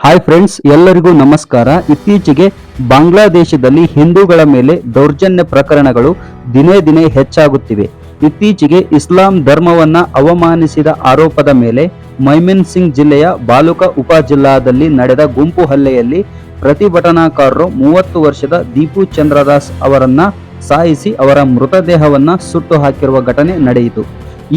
Hi friends, ಎಲ್ಲರಿಗೂ ನಮಸ್ಕಾರ. ಇತ್ತೀಚೆಗೆ ಬಾಂಗ್ಲಾದೇಶದಲ್ಲಿ ಹಿಂದೂಗಳ ಮೇಲೆ ದೌರ್ಜನ್ಯ ಪ್ರಕರಣಗಳು ದಿನೇ ದಿನೇ ಹೆಚ್ಚಾಗುತ್ತಿವೆ. ಇತ್ತೀಚೆಗೆ ಇಸ್ಲಾಂ ಧರ್ಮವನ್ನ ಅವಮಾನಿಸಿದ ಆರೋಪದ ಮೇಲೆ ಮೈಮೆನ್ ಸಿಂಗ್ ಜಿಲ್ಲೆಯ ಬಾಲುಕಾ ಉಪಜಿಲ್ಲಾದಲ್ಲಿ ನಡೆದ ಗುಂಪು ಹಲ್ಲೆಯಲ್ಲಿ ಪ್ರತಿಭಟನಾಕಾರರು 30 ವರ್ಷದ ದೀಪು ಚಂದ್ರದಾಸ್ ಅವರನ್ನ ಸಾಯಿಸಿ ಅವರ ಮೃತದೇಹವನ್ನ ಸುಟ್ಟು ಹಾಕಿರುವ ಘಟನೆ ನಡೆಯಿತು.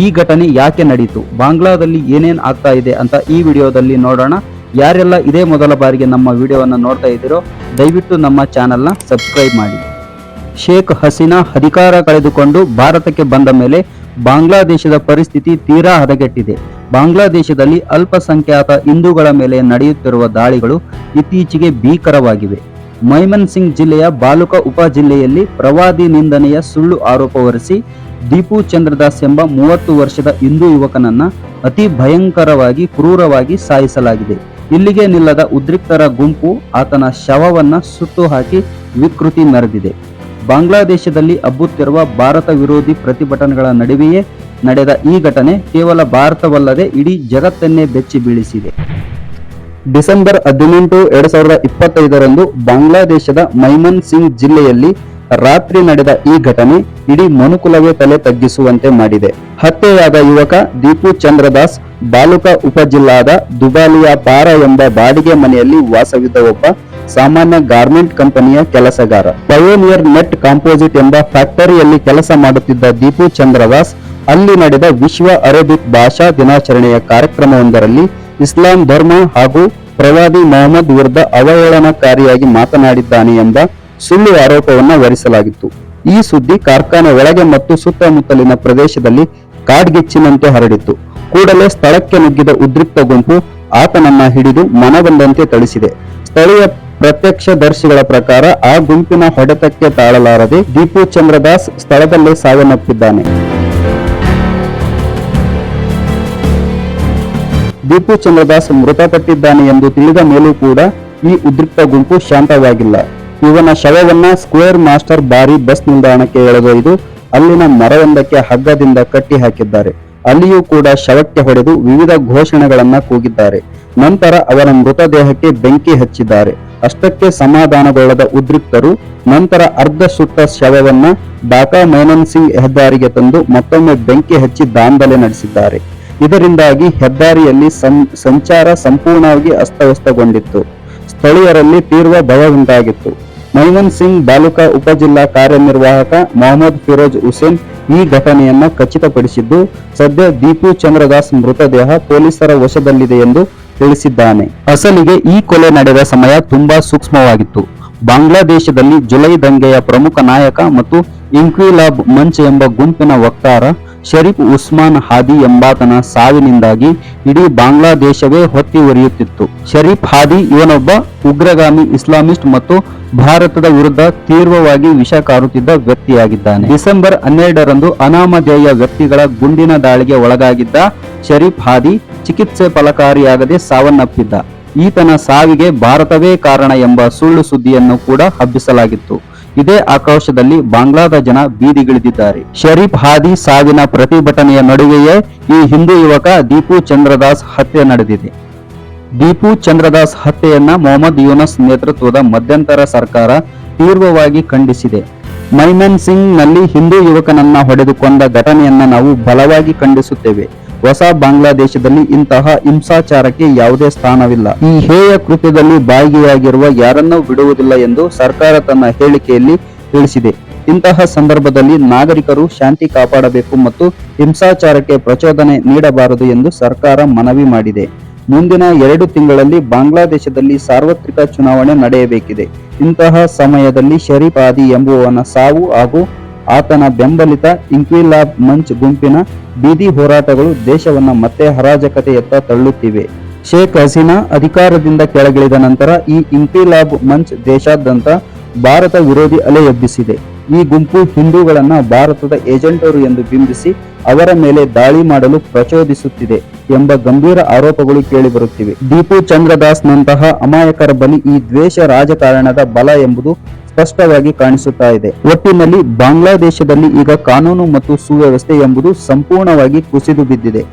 ಈ ಘಟನೆ ಯಾಕೆ ನಡೆಯಿತು, ಬಾಂಗ್ಲಾದಲ್ಲಿ ಏನೇನ್ ಆಗ್ತಾ ಇದೆ ಅಂತ ಈ ವಿಡಿಯೋದಲ್ಲಿ ನೋಡೋಣ. ಯಾರೆಲ್ಲ ಇದೇ ಮೊದಲ ಬಾರಿಗೆ ನಮ್ಮ ವಿಡಿಯೋವನ್ನು ನೋಡ್ತಾ ಇದ್ದೀರೋ ದಯವಿಟ್ಟು ನಮ್ಮ ಚಾನೆಲ್ನ ಸಬ್ಸ್ಕ್ರೈಬ್ ಮಾಡಿ. ಶೇಖ್ ಹಸೀನಾ ಅಧಿಕಾರ ಕಳೆದುಕೊಂಡು ಭಾರತಕ್ಕೆ ಬಂದ ಮೇಲೆ ಬಾಂಗ್ಲಾದೇಶದ ಪರಿಸ್ಥಿತಿ ತೀರಾ ಹದಗೆಟ್ಟಿದೆ. ಬಾಂಗ್ಲಾದೇಶದಲ್ಲಿ ಅಲ್ಪಸಂಖ್ಯಾತ ಹಿಂದೂಗಳ ಮೇಲೆ ನಡೆಯುತ್ತಿರುವ ದಾಳಿಗಳು ಇತ್ತೀಚೆಗೆ ಭೀಕರವಾಗಿವೆ. ಮೈಮನ್ ಸಿಂಗ್ ಜಿಲ್ಲೆಯ ಬಾಲುಕಾ ಉಪ ಜಿಲ್ಲೆಯಲ್ಲಿ ಪ್ರವಾದಿ ನಿಂದನೆಯ ಸುಳ್ಳು ಆರೋಪ ಹೊರಿಸಿ ದೀಪು ಚಂದ್ರದಾಸ್ ಎಂಬ 30 ವರ್ಷದ ಹಿಂದೂ ಯುವಕನನ್ನ ಅತಿ ಭಯಂಕರವಾಗಿ ಕ್ರೂರವಾಗಿ ಸಾಯಿಸಲಾಗಿದೆ. ಇಲ್ಲಿಗೆ ನಿಲ್ಲದ ಉದ್ರಿಕ್ತರ ಗುಂಪು ಆತನ ಶವವನ್ನ ಸುಟ್ಟು ಹಾಕಿ ವಿಕೃತಿ ಮೆರೆದಿದೆ. ಬಾಂಗ್ಲಾದೇಶದಲ್ಲಿ ಹಬ್ಬುತ್ತಿರುವ ಭಾರತ ವಿರೋಧಿ ಪ್ರತಿಭಟನೆಗಳ ನಡುವೆಯೇ ನಡೆದ ಈ ಘಟನೆ ಕೇವಲ ಭಾರತವಲ್ಲದೆ ಇಡೀ ಜಗತ್ತನ್ನೇ ಬೆಚ್ಚಿ ಬೀಳಿಸಿದೆ. ಡಿಸೆಂಬರ್ 18, 2025ರಂದು ಬಾಂಗ್ಲಾದೇಶದ ಮೈಮನ್ ಸಿಂಗ್ ಜಿಲ್ಲೆಯಲ್ಲಿ ರಾತ್ರಿ ನಡೆದ ಈ ಘಟನೆ ಇಡೀ ಮನುಕುಲವೇ ತಲೆ ತಗ್ಗಿಸುವಂತೆ ಮಾಡಿದೆ. ಹತ್ಯೆಯಾದ ಯುವಕ ದೀಪು ಚಂದ್ರದಾಸ್ ಬಾಲುಕಾ ಉಪಜಿಲ್ಲಾದ ದುಬಾಲಿಯಾ ಪಾರ ಎಂಬ ಬಾಡಿಗೆ ಮನೆಯಲ್ಲಿ ವಾಸವಿದ್ದ ಒಬ್ಬ ಸಾಮಾನ್ಯ ಗಾರ್ಮೆಂಟ್ ಕಂಪನಿಯ ಕೆಲಸಗಾರ. ಪಯೋನಿಯರ್ ನೆಟ್ ಕಾಂಪೋಸಿಟ್ ಎಂಬ ಫ್ಯಾಕ್ಟರಿಯಲ್ಲಿ ಕೆಲಸ ಮಾಡುತ್ತಿದ್ದ ದೀಪು ಚಂದ್ರದಾಸ್ ಅಲ್ಲಿ ನಡೆದ ವಿಶ್ವ ಅರೇಬಿಕ್ ಭಾಷಾ ದಿನಾಚರಣೆಯ ಕಾರ್ಯಕ್ರಮವೊಂದರಲ್ಲಿ ಇಸ್ಲಾಂ ಧರ್ಮ ಹಾಗೂ ಪ್ರವಾದಿ ಮೊಹಮ್ಮದ್ ವಿರುದ್ಧ ಅವಹೇಳನಕಾರಿಯಾಗಿ ಮಾತನಾಡಿದ್ದಾನೆ ಎಂಬ ಸುಳ್ಳು ಆರೋಪವನ್ನು ಹೊರಿಸಲಾಗಿತ್ತು. ಈ ಸುದ್ದಿ ಕಾರ್ಖಾನೆ ಒಳಗೆ ಮತ್ತು ಸುತ್ತಮುತ್ತಲಿನ ಪ್ರದೇಶದಲ್ಲಿ ಕಾಡ್ಗಿಚ್ಚಿನಂತೆ ಹರಡಿತ್ತು. ಕೂಡಲೇ ಸ್ಥಳಕ್ಕೆ ನುಗ್ಗಿದ ಉದ್ರಿಕ್ತ ಗುಂಪು ಆತನನ್ನ ಹಿಡಿದು ಮನಬಂದಂತೆ ಥಳಿಸಿದೆ. ಸ್ಥಳೀಯ ಪ್ರತ್ಯಕ್ಷದರ್ಶಿಗಳ ಪ್ರಕಾರ ಆ ಗುಂಪಿನ ಹೊಡೆತಕ್ಕೆ ತಾಳಲಾರದೆ ದೀಪು ಚಂದ್ರದಾಸ್ ಸ್ಥಳದಲ್ಲೇ ಸಾವನ್ನಪ್ಪಿದ್ದಾನೆ. ದೀಪು ಚಂದ್ರದಾಸ್ ಮೃತಪಟ್ಟಿದ್ದಾನೆ ಎಂದು ತಿಳಿದ ಮೇಲೂ ಕೂಡ ಈ ಉದ್ರಿಕ್ತ ಗುಂಪು ಶಾಂತವಾಗಿಲ್ಲ. ಇವನ ಶವವನ್ನ ಸ್ಕ್ವೇರ್ ಮಾಸ್ಟರ್ ಬಾರಿ ಬಸ್ ನಿಲ್ದಾಣಕ್ಕೆ ಎಳೆದೊಯ್ದು ಅಲ್ಲಿನ ಮರವೊಂದಕ್ಕೆ ಹಗ್ಗದಿಂದ ಕಟ್ಟಿ ಹಾಕಿದ್ದಾರೆ. ಅಲ್ಲಿಯೂ ಕೂಡ ಶವಕ್ಕೆ ಹೊಡೆದು ವಿವಿಧ ಘೋಷಣೆಗಳನ್ನ ಕೂಗಿದ್ದಾರೆ. ನಂತರ ಅವರ ಮೃತದೇಹಕ್ಕೆ ಬೆಂಕಿ ಹಚ್ಚಿದ್ದಾರೆ. ಅಷ್ಟಕ್ಕೆ ಸಮಾಧಾನಗೊಳ್ಳದ ಉದ್ರಿಕ್ತರು ನಂತರ ಅರ್ಧ ಸುಟ್ಟ ಶವವನ್ನ ಢಾಕಾ ಮೈಮನ್ ಸಿಂಗ್ ಹೆದ್ದಾರಿಗೆ ತಂದು ಮತ್ತೊಮ್ಮೆ ಬೆಂಕಿ ಹಚ್ಚಿ ದಾಂಧಲೆ ನಡೆಸಿದ್ದಾರೆ. ಇದರಿಂದಾಗಿ ಹೆದ್ದಾರಿಯಲ್ಲಿ ಸಂಚಾರ ಸಂಪೂರ್ಣವಾಗಿ ಅಸ್ತವ್ಯಸ್ತಗೊಂಡಿತ್ತು. ಸ್ಥಳೀಯರಲ್ಲಿ ತೀವ್ರ ಭಯ ಉಂಟಾಗಿತ್ತು. ಮೈಮನ್ ಸಿಂಗ್ ಬಾಲುಕಾ ಉಪಜಿಲ್ಲಾ ಕಾರ್ಯನಿರ್ವಾಹಕ ಮೊಹಮ್ಮದ್ ಫಿರೋಜ್ ಹುಸೇನ್ ಈ ಘಟನೆಯನ್ನ ಖಚಿತಪಡಿಸಿದ್ದು, ಸದ್ಯ ದೀಪು ಚಂದ್ರದಾಸ್ ಮೃತದೇಹ ಪೊಲೀಸರ ವಶದಲ್ಲಿದೆ ಎಂದು ತಿಳಿಸಿದ್ದಾನೆ. ಅಸಲಿಗೆ ಈ ಕೊಲೆ ನಡೆದ ಸಮಯ ತುಂಬಾ ಸೂಕ್ಷ್ಮವಾಗಿತ್ತು. ಬಾಂಗ್ಲಾದೇಶದಲ್ಲಿ ಜುಲೈ ದಂಗೆಯ ಪ್ರಮುಖ ನಾಯಕ ಮತ್ತು ಇನ್ಕ್ವಿಲಾಬ್ ಮಂಚ್ ಎಂಬ ಗುಂಪಿನ ವಕ್ತಾರ ಶರೀಫ್ ಉಸ್ಮಾನ್ ಹಾದಿ ಎಂಬಾತನ ಸಾವಿನಿಂದಾಗಿ ಇಡೀ ಬಾಂಗ್ಲಾದೇಶವೇ ಹೊತ್ತಿ ಉರಿಯುತ್ತಿತ್ತು. ಶರೀಫ್ ಹಾದಿ ಇವನೊಬ್ಬ ಉಗ್ರಗಾಮಿ ಇಸ್ಲಾಮಿಸ್ಟ್ ಮತ್ತು ಭಾರತದ ವಿರುದ್ಧ ತೀವ್ರವಾಗಿ ವಿಷ ಕಾರುತ್ತಿದ್ದ ವ್ಯಕ್ತಿಯಾಗಿದ್ದಾನೆ. ಡಿಸೆಂಬರ್ 12ರಂದು ಅನಾಮಧೇಯ ವ್ಯಕ್ತಿಗಳ ಗುಂಡಿನ ದಾಳಿಗೆ ಒಳಗಾಗಿದ್ದ ಶರೀಫ್ ಹಾದಿ ಚಿಕಿತ್ಸೆ ಫಲಕಾರಿಯಾಗದೆ ಸಾವನ್ನಪ್ಪಿದ್ದ. ಈತನ ಸಾವಿಗೆ ಭಾರತವೇ ಕಾರಣ ಎಂಬ ಸುಳ್ಳು ಸುದ್ದಿಯನ್ನು ಕೂಡ ಹಬ್ಬಿಸಲಾಗಿತ್ತು. ಇದೇ ಆಕ್ರೋಶದಲ್ಲಿ ಬಾಂಗ್ಲಾದ ಜನ ಬೀದಿಗಿಳಿದಿದ್ದಾರೆ. ಶರೀಫ್ ಹಾದಿ ಸಾವಿನ ಪ್ರತಿಭಟನೆಯ ನಡುವೆಯೇ ಈ ಹಿಂದೂ ಯುವಕ ದೀಪು ಚಂದ್ರದಾಸ್ ಹತ್ಯೆ ನಡೆದಿದೆ. ದೀಪು ಚಂದ್ರದಾಸ್ ಹತ್ಯೆಯನ್ನ ಮೊಹಮ್ಮದ್ ಯೂನಸ್ ನೇತೃತ್ವದ ಮಧ್ಯಂತರ ಸರ್ಕಾರ ತೀವ್ರವಾಗಿ ಖಂಡಿಸಿದೆ. ಮೈಮನ್ ಸಿಂಗ್ ನಲ್ಲಿ ಹಿಂದೂ ಯುವಕನನ್ನ ಹೊಡೆದು ಕೊಂದ ಘಟನೆಯನ್ನ ನಾವು ಬಲವಾಗಿ ಖಂಡಿಸುತ್ತೇವೆ. ಹೊಸ ಬಾಂಗ್ಲಾದೇಶದಲ್ಲಿ ಇಂತಹ ಹಿಂಸಾಚಾರಕ್ಕೆ ಯಾವುದೇ ಸ್ಥಾನವಿಲ್ಲ. ಈ ಹೇಯ ಕೃತ್ಯದಲ್ಲಿ ಭಾಗಿಯಾಗಿರುವ ಯಾರನ್ನೂ ಬಿಡುವುದಿಲ್ಲ ಎಂದು ಸರ್ಕಾರ ತನ್ನ ಹೇಳಿಕೆಯಲ್ಲಿ ತಿಳಿಸಿದೆ. ಇಂತಹ ಸಂದರ್ಭದಲ್ಲಿ ನಾಗರಿಕರು ಶಾಂತಿ ಕಾಪಾಡಬೇಕು ಮತ್ತು ಹಿಂಸಾಚಾರಕ್ಕೆ ಪ್ರಚೋದನೆ ನೀಡಬಾರದು ಎಂದು ಸರ್ಕಾರ ಮನವಿ ಮಾಡಿದೆ. ಮುಂದಿನ 2 ತಿಂಗಳಲ್ಲಿ ಬಾಂಗ್ಲಾದೇಶದಲ್ಲಿ ಸಾರ್ವತ್ರಿಕ ಚುನಾವಣೆ ನಡೆಯಬೇಕಿದೆ. ಇಂತಹ ಸಮಯದಲ್ಲಿ ಶರೀಫ್ ಹಾದಿ ಎಂಬುವವನ ಸಾವು ಹಾಗೂ ಆತನ ಬೆಂಬಲಿತ ಇನ್ಕ್ವಿಲಾಬ್ ಮಂಚ್ ಗುಂಪಿನ ಬೀದಿ ಹೋರಾಟಗಳು ದೇಶವನ್ನ ಮತ್ತೆ ಅರಾಜಕತೆಯತ್ತ ತಳ್ಳುತ್ತಿವೆ. ಶೇಖ್ ಹಸೀನಾ ಅಧಿಕಾರದಿಂದ ಕೆಳಗಿಳಿದ ನಂತರ ಈ ಇನ್ಕ್ವಿಲಾಬ್ ಮಂಚ್ ದೇಶಾದ್ಯಂತ ಭಾರತ ವಿರೋಧಿ ಅಲೆ ಎಬ್ಬಿಸಿದೆ. ಈ ಗುಂಪು ಹಿಂದೂಗಳನ್ನ ಭಾರತದ ಏಜೆಂಟರು ಎಂದು ಬಿಂಬಿಸಿ ಅವರ ಮೇಲೆ ದಾಳಿ ಮಾಡಲು ಪ್ರಚೋದಿಸುತ್ತಿದೆ ಎಂಬ ಗಂಭೀರ ಆರೋಪಗಳು ಕೇಳಿಬರುತ್ತಿವೆ. ದೀಪು ಚಂದ್ರದಾಸ್ ನಂತಹ ಅಮಾಯಕರ ಬಲಿ ಈ ದ್ವೇಷ ರಾಜಕಾರಣದ ಬಲ ಎಂಬುದು ಸ್ಪಷ್ಟವಾಗಿ ಕಾಣಿಸುತ್ತಾ ಇದೆ. ಒಟ್ಟಿನಲ್ಲಿ ಬಾಂಗ್ಲಾದೇಶದಲ್ಲಿ ಈಗ ಕಾನೂನು ಮತ್ತು ಸುವ್ಯವಸ್ಥೆ ಎಂಬುದು ಸಂಪೂರ್ಣವಾಗಿ ಕುಸಿದು ಬಿದ್ದಿದೆ.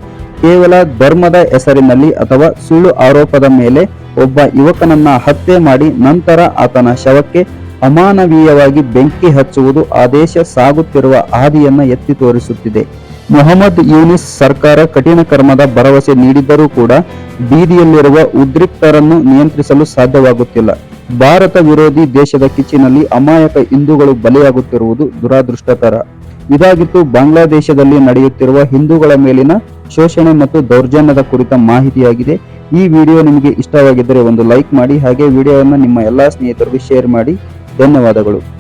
ಕೇವಲ ಧರ್ಮದ ಹೆಸರಿನಲ್ಲಿ ಅಥವಾ ಸುಳ್ಳು ಆರೋಪದ ಮೇಲೆ ಒಬ್ಬ ಯುವಕನನ್ನ ಹತ್ಯೆ ಮಾಡಿ ನಂತರ ಆತನ ಶವಕ್ಕೆ ಅಮಾನವೀಯವಾಗಿ ಬೆಂಕಿ ಹಚ್ಚುವುದು ಆ ದೇಶ ಸಾಗುತ್ತಿರುವ ಹಾದಿಯನ್ನ ಎತ್ತಿ ತೋರಿಸುತ್ತಿದೆ. ಮೊಹಮ್ಮದ್ ಯೂನಿಸ್ ಸರ್ಕಾರ ಕಠಿಣ ಕರ್ಮದ ಭರವಸೆ ನೀಡಿದ್ದರೂ ಕೂಡ ಬೀದಿಯಲ್ಲಿರುವ ಉದ್ರಿಕ್ತರನ್ನು ನಿಯಂತ್ರಿಸಲು ಸಾಧ್ಯವಾಗುತ್ತಿಲ್ಲ. ಭಾರತ ವಿರೋಧಿ ದೇಶದ ಕಿಚ್ಚಿನಲ್ಲಿ ಅಮಾಯಕ ಹಿಂದೂಗಳು ಬಲಿಯಾಗುತ್ತಿರುವುದು ದುರಾದೃಷ್ಟಕರ. ಇದಾಗಿತ್ತು ಬಾಂಗ್ಲಾದೇಶದಲ್ಲಿ ನಡೆಯುತ್ತಿರುವ ಹಿಂದೂಗಳ ಮೇಲಿನ ಶೋಷಣೆ ಮತ್ತು ದೌರ್ಜನ್ಯದ ಕುರಿತ ಮಾಹಿತಿಯಾಗಿದೆ. ಈ ವಿಡಿಯೋ ನಿಮಗೆ ಇಷ್ಟವಾಗಿದ್ದರೆ ಒಂದು ಲೈಕ್ ಮಾಡಿ, ಹಾಗೆ ವಿಡಿಯೋವನ್ನು ನಿಮ್ಮ ಎಲ್ಲಾ ಸ್ನೇಹಿತರಿಗೂ ಶೇರ್ ಮಾಡಿ. ಧನ್ಯವಾದಗಳು.